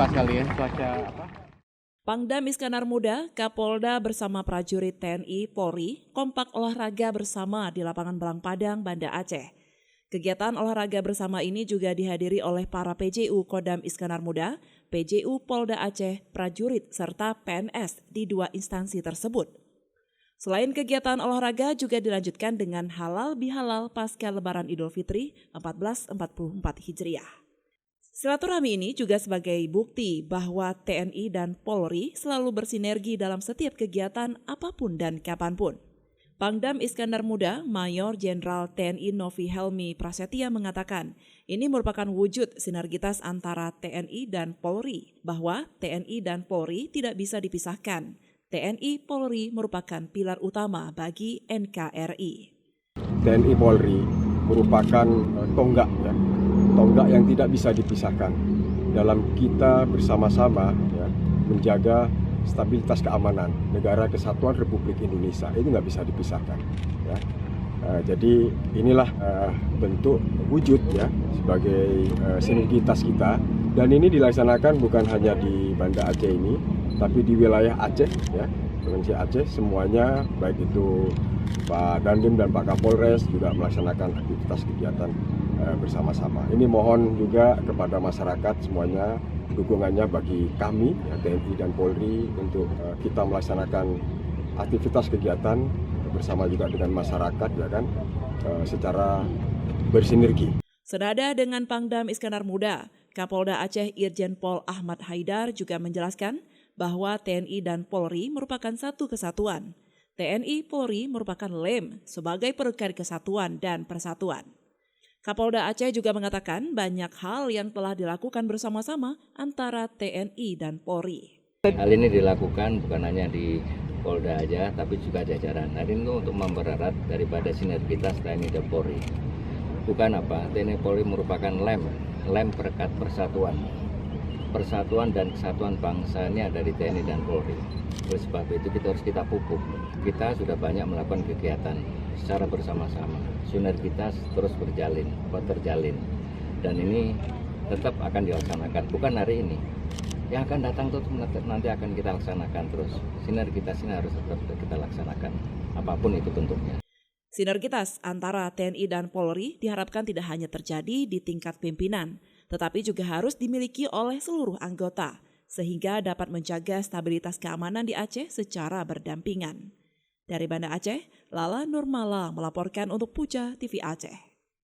pas kali ya cuaca apa? Pangdam Iskandar Muda, Kapolda bersama prajurit TNI Polri kompak olahraga bersama di lapangan Belang Padang, Banda Aceh. Kegiatan olahraga bersama ini juga dihadiri oleh para PJU Kodam Iskandar Muda, PJU Polda Aceh, prajurit, serta PNS di dua instansi tersebut. Selain kegiatan olahraga juga dilanjutkan dengan halal bihalal pasca Lebaran Idul Fitri 1444 Hijriah. Silaturahmi ini juga sebagai bukti bahwa TNI dan Polri selalu bersinergi dalam setiap kegiatan apapun dan kapanpun. Pangdam Iskandar Muda, Mayor Jenderal TNI Novi Helmi Prasetya mengatakan, ini merupakan wujud sinergitas antara TNI dan Polri, bahwa TNI dan Polri tidak bisa dipisahkan. TNI Polri merupakan pilar utama bagi NKRI. TNI Polri merupakan tonggak yang tidak bisa dipisahkan dalam kita bersama-sama menjaga stabilitas keamanan negara kesatuan Republik Indonesia. Itu nggak bisa dipisahkan. Jadi inilah bentuk wujud sebagai sinergitas kita, dan ini dilaksanakan bukan hanya di Banda Aceh ini, tapi di wilayah Aceh provinsi Aceh semuanya, baik itu Pak Dandim dan Pak Kapolres juga melaksanakan aktivitas kegiatan bersama-sama. Ini mohon juga kepada masyarakat semuanya dukungannya bagi kami TNI dan Polri untuk kita melaksanakan aktivitas kegiatan bersama juga dengan masyarakat secara bersinergi. Senada dengan Pangdam Iskandar Muda, Kapolda Aceh Irjen Pol Ahmad Haidar juga menjelaskan bahwa TNI dan Polri merupakan satu kesatuan. TNI Polri merupakan lem sebagai perekat kesatuan dan persatuan. Kapolda Aceh juga mengatakan banyak hal yang telah dilakukan bersama-sama antara TNI dan Polri. Hal ini dilakukan bukan hanya di Polda aja, tapi juga jajaran. Hari ini untuk mempererat daripada sinergitas TNI dan Polri. Bukan apa, TNI Polri merupakan lem perekat persatuan. Persatuan dan kesatuan bangsa ini ada di TNI dan Polri. Oleh sebab itu kita pupuk. Kita sudah banyak melakukan kegiatan secara bersama-sama. Sinergitas terus terjalin. Dan ini tetap akan dilaksanakan, bukan hari ini. Yang akan datang itu nanti akan kita laksanakan terus. Sinergitas ini harus tetap kita laksanakan, apapun itu bentuknya. Sinergitas antara TNI dan Polri diharapkan tidak hanya terjadi di tingkat pimpinan, tetapi juga harus dimiliki oleh seluruh anggota, sehingga dapat menjaga stabilitas keamanan di Aceh secara berdampingan. Dari Banda Aceh, Lala Nurmala melaporkan untuk Puja TV Aceh.